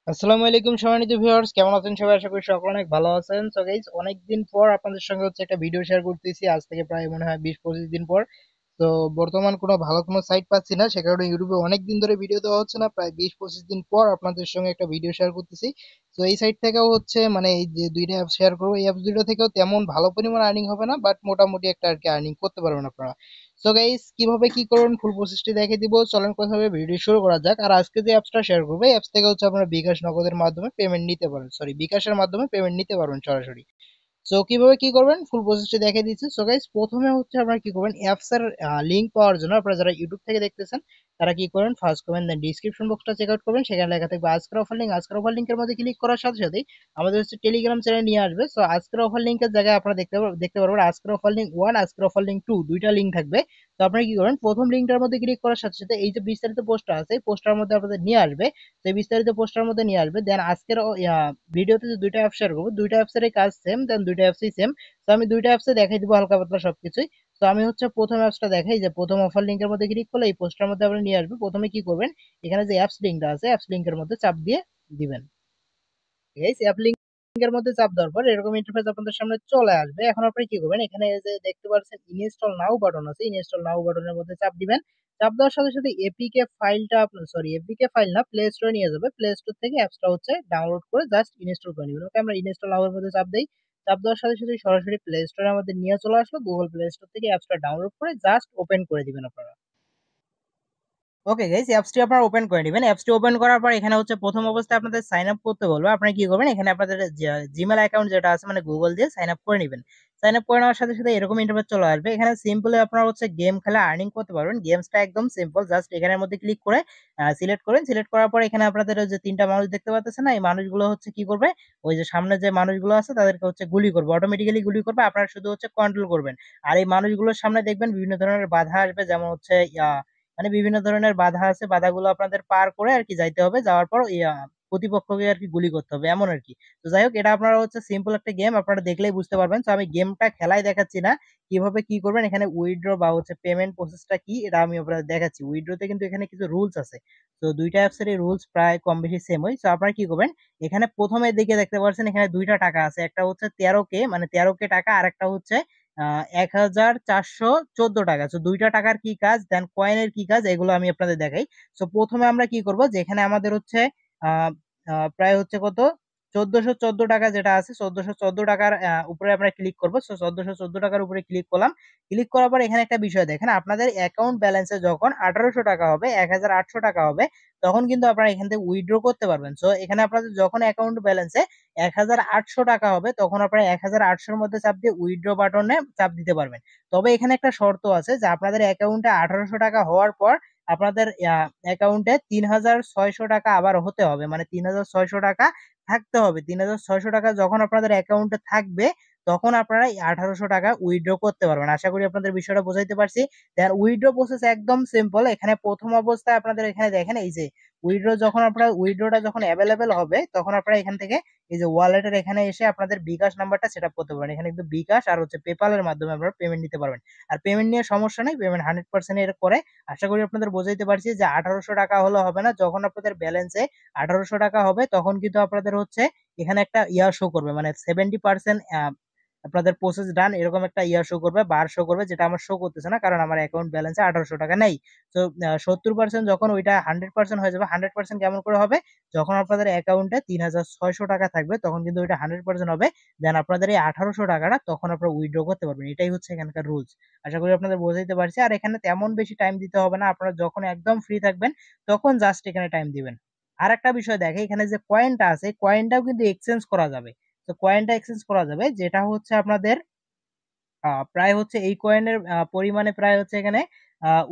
আসসালামু আলাইকুম সম্মানিত ভিউয়ার্স, কেমন আছেন সবাই? আশা করি সকলে অনেক ভালো আছেন। সো গাইস, অনেকদিন পর আপনাদের সঙ্গে একটা ভিডিও শেয়ার করতেছি। আজ থেকে প্রায় মনে হয় 20-25 দিন পর। তো বর্তমান কোনো ভালো কোনো সাইট পাচ্ছি না, সে কারণে ইউটিউবে অনেক দিন ধরে ভিডিও দেওয়া হচ্ছে না। প্রায় 20-25 দিন পর আপনাদের সঙ্গে একটা ভিডিও শেয়ার করতেছি। তো এই সাইট থেকেও মানে এই যে দুইটা অ্যাপ শেয়ার করবো, এই অ্যাপস দুইটা থেকেও তেমন ভালো পরিমাণ আর্নিং হবে না, বাট মোটামুটি একটা আর কি আর্নিং করতে পারবেন আপনারা। সো গাইস, কিভাবে কি করুন ফুল প্রসেসটি দেখে দিব। চলেন কোথাও ভিডিও শুরু করা যাক। আর আজকে যে অ্যাপসটা শেয়ার করবো, এই অ্যাপস থেকে আপনারা বিকাশ নগদের মাধ্যমে পেমেন্ট নিতে পারেন, সরি বিকাশের মাধ্যমে পেমেন্ট নিতে পারবেন সরাসরি। সো কিভাবে কি করবেন ফুল প্রসেসটি দেখে দিচ্ছি। সো গাইস, প্রথমে আপনারা কি করবেন, অ্যাপস এর লিংক পাওয়ার জন্য আপনারা যারা ইউটিউব থেকে দেখতেছেন তারা কি করবেন, ফার্স্ট করবেন দেন ডিসক্রিপশন বক্সটা চেক আউট করবেন, সেখানে লেখা থাকবে আজকের অফার লিঙ্ক। আজকের অফার লিঙ্কের মধ্যে ক্লিক করার সাথে সাথেই আমাদের টেলিগ্রাম চ্যানেল নিয়ে আসবে। সো আজকের অফার লিঙ্কের জায়গায় আপনারা দেখতে পারবেন আজকের অফার লিঙ্ক 1, আজকের অফার লিঙ্ক 2, দুইটা লিঙ্ক থাকবে। তো আপনারা কি করবেন, প্রথম লিঙ্কটার মধ্যে ক্লিক করার সাথে সাথে এই যে বিস্তারিত পোস্টটা আছে, পোস্টার মধ্যে আপনাদের নিয়ে আসবে। তো এই বিস্তারিত পোস্টার মধ্যে নিয়ে আসবে। দেন আজকের ভিডিওতে যে দুইটা অ্যাপ শেয়ার করবো, দুইটা অ্যাপসের কাজ সেম, দেন দুইটা অ্যাপসই সেম। তো আমি দুইটা অ্যাপসে দেখাই দিব হালকা পাতলা সবকিছুই। তো আমি প্রথম অ্যাপসটা দেখাই, যে প্রথম অফার লিঙ্কের মধ্যে ক্লিক করলে এই পোস্টার মধ্যে আপনি নিয়ে আসবে। প্রথমে কি করবেন, এখানে যে অ্যাপস লিঙ্কটা আছে, অ্যাপস লিঙ্কের মধ্যে চাপ দিয়ে দিবেন। গাইস, অ্যাপ লিংকের মধ্যে চাপ দেওয়ার পর এরকম ইন্টারফেস আপনাদের সামনে চলে আসবে। এখন আপনি কি করবেন, এখানে এই যে দেখতে পাচ্ছেন ইনস্টল নাও বাটন আছে, ইনস্টল নাও বাটনের মধ্যে চাপ দিবেন। চাপ দেওয়ার সাথে সাথে এপিকে ফাইলটা আপনার, সরি এপিকে ফাইল না, প্লে স্টোরে নিয়ে যাবে। প্লে স্টোর থেকে অ্যাপসটা ডাউনলোড করে জাস্ট ইনস্টল করে নেবেন। ওকে, আমরা ইনস্টল নাও এর মধ্যে চাপ দেই। চাপ দেওয়ার সাথে সাথে সরাসরি প্লে স্টোরে আমাদের নিয়ে চলে আসলো। গুগল প্লে স্টোর থেকে অ্যাপসটা ডাউনলোড করে জাস্ট ওপেন করে দিবেন আপনারা। ওকে গাইস, অ্যাপসটি আপনারা ওপেন করে নেবেন। অ্যাপসটি ওপেন করার পর এখানে প্রথম অবস্থায় আপনাদের সাইন আপ করতে বলবে। আপনারা কি করবেন, এখানে আপনাদের জিমেল অ্যাকাউন্ট যেটা আছে মানে গুগল দিয়ে সাইন আপ করে নেবেন। সাইন আপ করে নেওয়ার সাথে সাথে এরকম ইন্টারফেস চলে আসবে। এখানে সিম্পলি আপনারা গেম খেলা আর্নিং করতে পারবেন। গেমসটা একদম সিম্পল, জাস্ট এখানের মধ্যে ক্লিক করে সিলেক্ট করেন। সিলেক্ট করার পর এখানে আপনাদের যে তিনটা মানুষ দেখতে পাচ্ছেন না, এই মানুষগুলো কি করবে, ওই যে সামনে যে মানুষগুলো আছে তাদেরকে গুলি করবে, অটোমেটিক্যালি গুলি করবে। আপনারা শুধু কন্ট্রোল করবেন। আর এই মানুষগুলোর সামনে দেখবেন বিভিন্ন ধরনের বাধা আসবে, যেমন মানে বিভিন্ন ধরনের বাধা আছে, বাধাগুলো আপনাদের পার করে আর কি যাইতে হবে। যাওয়ার পর প্রতিপক্ষকে আর কি গুলি করতে হবে, এমন আর কি। তো যাই হোক, এটা আপনারা সিম্পল একটা গেম, আপনারা দেখলেই বুঝতে পারবেন। তো আমি গেমটা খেলাই দেখাচ্ছি না, কিভাবে কি করবেন। এখানে উইথড্র বা পেমেন্ট প্রসেসটা কি এটা আমি আপনাদের দেখাচ্ছি। উইথড্রতে কিন্তু এখানে কিছু রুলস আছে। তো দুইটা অ্যাপসের এই রুলস প্রায় কম বেশি সেম হয়। তো আপনারা কি করবেন, এখানে প্রথমে দিকে দেখতে পাচ্ছেন এখানে দুইটা টাকা আছে, একটা 13K, মানে 13K টাকা, আর একটা 1414 টাকা। তো দুইটা টাকার কি কাজ, দেন কয়েনের কি কাজ, এগুলো আমি আপনাদের দেখাই। তো প্রথমে আমরা কি করব, যে এখানে আমাদের আহ প্রায় কত 1414 টাকা যেটা আছে, 1414 টাকার উপরে আমরা ক্লিক করবো। 1414 টাকার উপরে ক্লিক করলাম। ক্লিক করার পর এখানে একটা বিষয় দেখেন, আপনাদের অ্যাকাউন্ট ব্যালেন্সে যখন 1800 টাকা হবে, 1800 টাকা হবে, তখন কিন্তু আপনারা এখান থেকে উইথড্র করতে পারবেন। তো এখানে আপনাদের যখন অ্যাকাউন্ট ব্যালেন্সে 1800 টাকা হবে, তখন আপনারা 1800-এর মধ্যে চাপ দিয়ে উইথড্র বাটনে চাপ দিতে পারবেন। তবে এখানে একটা শর্ত আছে, যে আপনাদের অ্যাকাউন্টে 1800 টাকা হওয়ার পর আপনাদের অ্যাকাউন্টে 3600 টাকা আবার হতে হবে, মানে 3600 টাকা থাকতে হবে। 3600 টাকা যখন আপনাদের অ্যাকাউন্টে থাকবে, তখন আপনারা এই 1800 টাকা উইথড্র করতে পারবেন। আশা করি আপনাদের বিষয়টা বোঝাইতে পারছি। দেন উইথড্র প্রসেস একদম সিম্পল। এখানে প্রথম অবস্থায় আপনাদের এখানে দেখেন, এই যে উইথড্রটা যখন অ্যাভেলেবেল হবে, তখন আপনারা এখান থেকে এই যে ওয়ালেটের এখানে এসে আপনাদের বিকাশ নাম্বারটা সেট আপ করতে পারেন। এখানে কিন্তু বিকাশ আর পেপালের মাধ্যমে আপনারা পেমেন্ট নিতে পারবেন। আর পেমেন্ট নিয়ে সমস্যা নেই, পেমেন্ট 100% এর করে। আশা করি আপনাদের বোঝাইতে পারছি যে 1800 টাকা হলে হবে না, যখন আপনাদের ব্যালেন্সে 1800 টাকা হবে, তখন কিন্তু আপনাদের এখানে একটা শো করবে, মানে 70% আপনাদের প্রসেস ডান, এরকম একটা শো করবে, বার শো করবে, যেটা আমার শো করতেছে না, কারণ আমার অ্যাকাউন্ট ব্যালেন্সে 1800 টাকা নেই। তো 70% যখন ওইটা 100% হয়ে যাবে, 100% কেমন করে হবে, যখন আপনাদের অ্যাকাউন্টে 3600 টাকা থাকবে, তখন কিন্তু ওইটা 100% হবে। দেন আপনাদের এই 1800 টাকাটা তখন আপনারা উইথড্র করতে পারবেন। এটাই এখানকার রুলস। আশা করি আপনাদের বোঝাইতে পারছি। আর এখানে তেমন বেশি টাইম দিতে হবে না, আপনারা যখন একদম ফ্রি থাকবেন তখন জাস্ট এখানে টাইম দিবেন। আর একটা বিষয় দেখে, এখানে যে কয়েনটা আছে, কয়েনটাও কিন্তু এক্সচেঞ্জ করা যাবে। তো কয়েনটা এক্সচেঞ্জ করা যাবে, যেটা আপনাদের প্রায় এই কয়েনের পরিমাণে প্রায় এখানে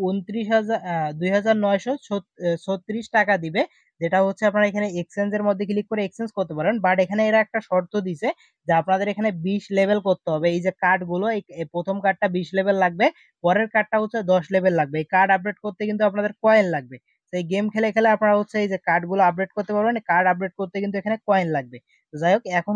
29,000 2,936 টাকা দিবে, যেটা আপনারা এখানে এক্সচেঞ্জের মধ্যে ক্লিক করে এক্সচেঞ্জ করতে পারেন। বাট এখানে এরা একটা শর্ত দিছে, যে আপনাদের এখানে 20 লেভেল করতে হবে। এই যে কার্ড গুলো, এই প্রথম কার্ডটা 20 লেভেল লাগবে, পরের কার্ডটা 10 লেভেল লাগবে। এই কার্ড আপডেট করতে কিন্তু আপনাদের কয়েন লাগবে। সেই গেম খেলে খেলে আপনারা এই যে কার্ড গুলো আপডেট করতে পারবেন। কার্ড আপডেট করতে কিন্তু এখানে কয়েন লাগবে। তো যাই হোক, এখন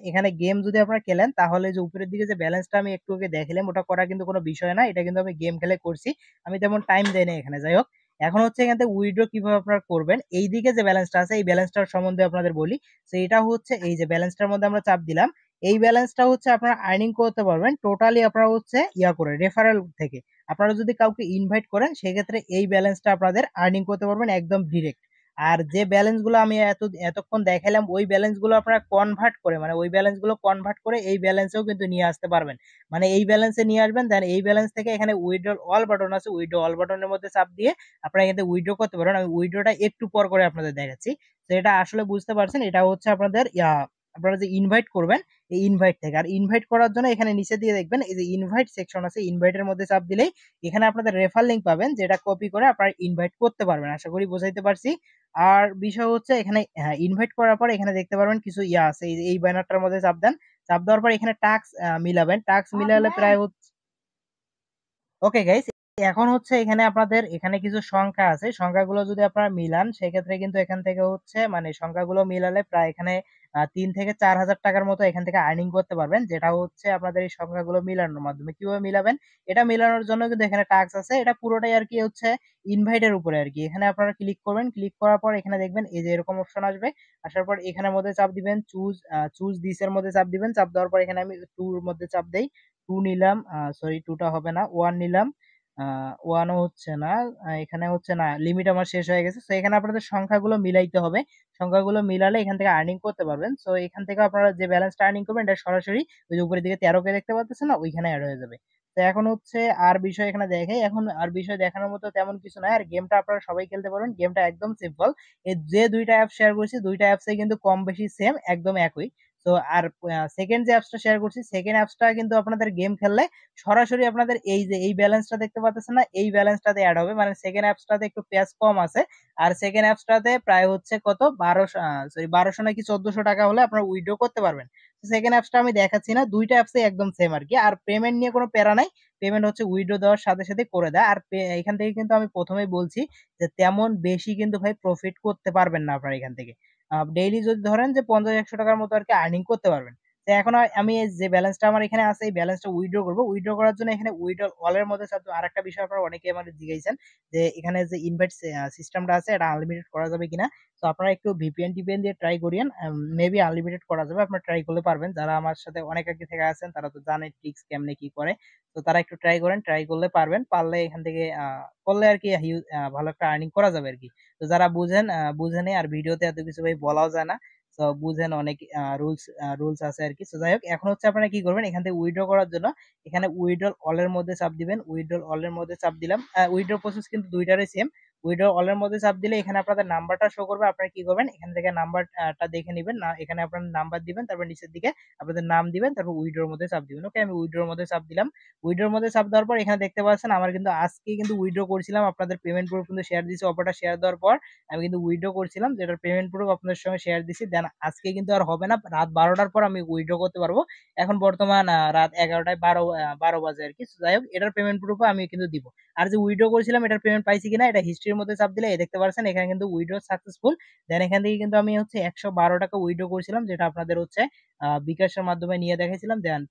এখানে গেম যদি আপনারা খেলেন, তাহলে যে উপরের দিকে যে ব্যালেন্সটা আমি একটু আগে দেখালাম, ওটা করা কিন্তু কোনো বিষয় না, এটা কিন্তু আমি গেম খেলে করছি, আমি তেমন টাইম দেই না এখানে। যাই হোক, এখন হচ্ছে এখান থেকে উইথড্র কিভাবে আপনারা করবেন, এই দিকে যে ব্যালেন্সটা আছে এই ব্যালেন্সটার সম্বন্ধে আপনাদের বলি। তো এটা হচ্ছে এই যে ব্যালেন্সটার মধ্যে আমরা চাপ দিলাম, এই ব্যালেন্সটা হচ্ছে আপনারা আর্নিং করতে পারবেন টোটালি আপনারা হচ্ছে ইয়া করে রেফারেল থেকে। আপনারা যদি কাউকে ইনভাইট করেন সেক্ষেত্রে এই ব্যালেন্সটা আপনাদের আর্নিং করতে পারবেন একদম ডিরেক্ট। আর যে ব্যালেন্স গুলো আমি এতক্ষণ দেখাইলাম ওই ব্যালেন্স গুলো আপনারা কনভার্ট করে, মানে ওই ব্যালেন্স গুলো কনভার্ট করে এই ব্যালেন্সেও কিন্তু নিয়ে আসতে পারবেন। মানে এই ব্যালেন্সে নিয়ে আসবেন, দেন এই ব্যালেন্স থেকে এখানে উইথড্র অল বাটন আছে, উইথড্র অল বাটনের মধ্যে চাপ দিয়ে আপনারা এখানে উইথড্র করতে পারেন। আমি উইথড্রটা একটু পর করে আপনাদের দেখাচ্ছি। তো এটা আসলে বুঝতে পারছেন, এটা হচ্ছে আপনাদের আপনারা যে ইনভাইট করবেন এই ইনভাইট থেকে। আর ইনভাইট করার জন্য এখানে নিচে দিয়ে দেখবেন এই যে ইনভাইট সেকশন আছে, ইনভাইটের মধ্যে চাপ দিলেই এখানে আপনাদের রেফার লিংক পাবেন, যেটা কপি করে আপনারা ইনভাইট করতে পারবেন। আশা করি বোঝাইতে পারছি। আর বিষয় হচ্ছে এখানে ইনভাইট করার পর এখানে দেখতে পারবেন কিছু আছে, এই ব্যানারটার মধ্যে চাপ দেন। চাপ দেওয়ার পর এখানে টাস্ক মিলাবেন, টাস্ক মিলালে প্রায় ওকে গাইস, এখন হচ্ছে এখানে আপনাদের এখানে কিছু সংখ্যা আছে, সংখ্যাগুলো যদি আপনারা মিলান সেক্ষেত্রে কিন্তু এখান থেকে হচ্ছে মানে সংখ্যাগুলো মিলালে প্রায় এখানে 3 থেকে 4 হাজার টাকার মতো এখান থেকে আর্নিং করতে পারবেন, যেটা হচ্ছে আপনাদের এই সংখ্যাগুলো মিলানোর মাধ্যমে। কিভাবে মিলাবেন, এটা মিলানোর জন্য কিন্তু এখানে টাস্ক আছে, এটা পুরোটাই আর কি হচ্ছে ইনভাইটের উপরে আর কি। এখানে আপনারা ক্লিক করবেন, ক্লিক করার পর এখানে দেখবেন এই যে এরকম অপশন আসবে। আসার পর এখানের মধ্যে চাপ দিবেন চুজ দিস এর মধ্যে চাপ দিবেন। চাপ দেওয়ার পর এখানে আমি টুর মধ্যে চাপ দেই, টু নিলাম, সরি টুটা হবে না, ওয়ান নিলাম, ওয়ানও হচ্ছে না, এখানে হচ্ছে না, লিমিট আমার শেষ হয়ে গেছে। তো এখানে আপনাদের সংখ্যাগুলো মিলাইতে হবে, সংখ্যাগুলো মিলালে এখান থেকে আর্নিং করতে পারবেন। তো এখান থেকে আপনারা যে ব্যালেন্সটা আর্নিং করবেন এটা সরাসরি ওই যে উপরের দিকে 13 কে দেখতে পাচ্ছেন না, ওইখানে অ্যাড হয়ে যাবে। তো এখন হচ্ছে আর বিষয় এখানে দেখে, এখন আর বিষয় দেখানোর মতো তেমন কিছু নাই। আর গেমটা আপনারা সবাই খেলতে পারবেন, গেমটা একদম সিম্পল। এই যে দুইটা অ্যাপ শেয়ার করছি দুইটা অ্যাপসে কিন্তু কম বেশি সেম, একদম একই। তো আর সেকেন্ড যে অ্যাপসটা শেয়ার করছি সেকেন্ড অ্যাপসটা কিন্তু আপনাদের গেম খেললে সরাসরি আপনাদের এই যে এই ব্যালেন্সটা দেখতে পাচ্ছেন না, এই ব্যালেন্সটাতে অ্যাড হবে। মানে সেকেন্ড অ্যাপসটাতে একটু পেজ কম আছে, আর সেকেন্ড অ্যাপসটাতে প্রায় হচ্ছে কত 1200, সরি 1200 নাকি 1400 টাকা হলে আপনারা উইথড্র করতে পারবেন। সেকেন্ড অ্যাপসটা আমি দেখাচ্ছি না, দুইটা অ্যাপসে একদম সেম আর কি। আর পেমেন্ট নিয়ে কোনো প্যারা নাই, পেমেন্ট হচ্ছে উইথড্র দেওয়ার সাথে সাথে করে দেয়। আর এখান থেকে কিন্তু আমি প্রথমেই বলছি যে তেমন বেশি কিন্তু ভাই প্রফিট করতে পারবেন না আপনারা এখান থেকে। ডেইলি যদি ধরেন যে 50-100 টাকার মতো আর কি আর্নিং করতে পারবেন। তো এখন আমি এই যে ব্যালেন্সটা আমার এখানে আছে এই ব্যালেন্সটা উইথড্র করবো, উইথড্র করার জন্য এখানে উইথড্র অল এর মধ্যে আর একটা বিষয় আপনারা অনেকে আমাদের জিজ্ঞাসেন যে এখানে যে ইনভাইট সিস্টেমটা আছে এটা আনলিমিটেড করা যাবে কিনা। তো আপনারা একটু ভিপিএন টিপিএন দিয়ে ট্রাই করিয়েন, মেবি আনলিমিটেড করা যাবে, আপনারা ট্রাই করলে পারবেন। যারা আমার সাথে অনেক আগে থেকে আছেন তারা তো জানে ট্রিক্স কেমনে কি করে। তো তারা একটু ট্রাই করেন, ট্রাই করলে পারবেন, পারলে এখান থেকে করলে আর কি ভালো একটা আর্নিং করা যাবে আর কি। তো যারা বুঝেন বুঝেনি, আর ভিডিওতে এত কিছু ভাই বলাও যায় না, তো বুঝেন অনেক রুলস রুলস আছে আর কি। তো যাই হোক, এখন হচ্ছে আপনারা কি করবেন, এখান থেকে উইথড্র করার জন্য এখানে উইথড্র অল এর মধ্যে চাপ দিবেন। উইথড্র অল এর মধ্যে চাপ দিলাম, উইথড্র প্রসেস কিন্তু দুইটারই সেম। উইথড্র অল এর মধ্যে চাপ দিলে এখানে আপনাদের নাম্বারটা শো করবে। আপনারা কি করবেন, এখান থেকে নাম্বারটা দেখে নেবেন না, এখানে আপনার নাম্বার দিবেন, তারপর নিচের দিকে আপনাদের নাম দিবেন, তারপর উইথড্রর মধ্যে চাপ দিবেন। ওকে, আমি উইথড্রর মধ্যে চাপ দিলাম। উইথড্রর মধ্যে চাপ দেওয়ার পর এখানে দেখতে পাচ্ছেন আমার কিন্তু আজকে কিন্তু উইথড্র করছিলাম, আপনাদের পেমেন্ট প্রুফ কিন্তু শেয়ার দিয়েছি, অফারটা শেয়ার দেওয়ার পর আমি কিন্তু উইথড্র করছিলাম, যেটার পেমেন্ট প্রুফ আপনাদের সঙ্গে শেয়ার দিছি। দেন আজকে কিন্তু আর হবে না, রাত 12টার পর আমি উইথড্র করতে পারবো। এখন বর্তমান রাত 11টায় 12 বাজে আর কি। So, যাই হোক, এটার পেমেন্ট প্রুফ আমি কিন্তু দিব। আর যে উইথড্র করেছিলাম এটার পেমেন্ট পাইছি কিনা এটা হিস্ট্রির মধ্যে চাপ দিলে দেখতে পাচ্ছেন এখানে কিন্তু উইথড্র সাকসেসফুল। দেন এখান থেকে কিন্তু আমি হচ্ছে 112 টাকা উইথড্র করেছিলাম, যেটা আপনাদের হচ্ছে বিকাশের মাধ্যমে নিয়ে দেখাইছিলাম। দেন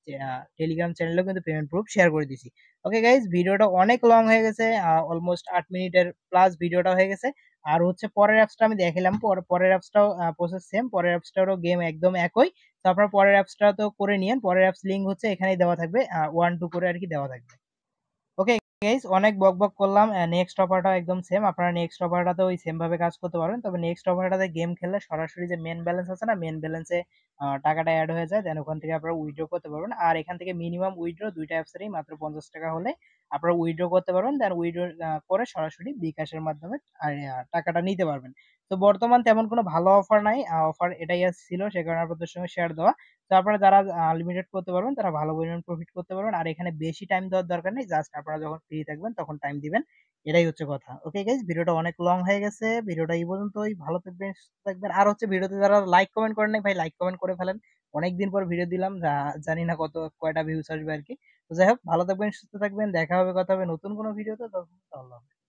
টেলিগ্রাম চ্যানেলেও কিন্তু পেমেন্ট প্রুফ শেয়ার করে দিছি। ওকে গাইজ, ভিডিওটা অনেক লং হয়ে গেছে, অলমোস্ট 8 মিনিটের প্লাস ভিডিওটা হয়ে গেছে। আর হচ্ছে পরের অ্যাপসটা আমি দেখালাম, পরের অ্যাপসটাও প্রসেস সেম, পরের অ্যাপসটারও গেম একদম একই। তো আপনার পরের অ্যাপসটা তো করে নিয়েন, পরের অ্যাপস লিঙ্ক হচ্ছে এখানেই দেওয়া থাকবে, 1 2 করে আর কি দেওয়া থাকবে। ওকে গাইস, অনেক বক বক করলাম। নেক্সট অফারটা একদম সেম, আপনারা নেক্সট অফারটাতে ওই সেম ভাবে কাজ করতে পারবেন। তবে নেক্সট অফারটাতে গেম খেললে সরাসরি যে মেন ব্যালেন্স আছে না, মেন ব্যালেন্সে টাকাটা অ্যাড হয়ে যায়, দেন ওখান থেকে আপনারা উইথড্র করতে পারবেন। আর এখান থেকে মিনিমাম উইথড্র দুইটা অ্যাপসেরই মাত্র 50 টাকা হলে আপনারা উইথড্র করতে পারবেন। দেন উইথড্র করে সরাসরি বিকাশের মাধ্যমে টাকাটা নিতে পারবেন। তো বর্তমান তেমন কোনো ভালো অফার নাই, অফার এটাই ছিল, সে কারণে আপনাদের সঙ্গে শেয়ার দেওয়া। তো আপনারা যারা আনলিমিটেড করতে পারবেন তারা ভালো পরিমাণ প্রফিট করতে পারবেন। আর এখানে বেশি টাইম দেওয়ার দরকার নেই, জাস্ট আপনারা যখন ফ্রি থাকবেন তখন টাইম দিবেন, এটাই হচ্ছে কথা। ওকে গাইজ, ভিডিওটা অনেক লং হয়ে গেছে, ভিডিওটা এই পর্যন্তই। ভালো থাকবেন, সুস্থ থাকবেন। আর হচ্ছে ভিডিওতে যারা লাইক কমেন্ট করেন নাই ভাই, লাইক কমেন্ট করে ফেলেন। অনেকদিন পর ভিডিও দিলাম, জানি না কয়টা ভিউজ আসবে আর কি। তো যাই হোক, ভালো থাকবেন, সুস্থ থাকবেন, দেখা হবে, কথা হবে নতুন কোনো ভিডিওতে, তখন আল্লাহ হাফেজ।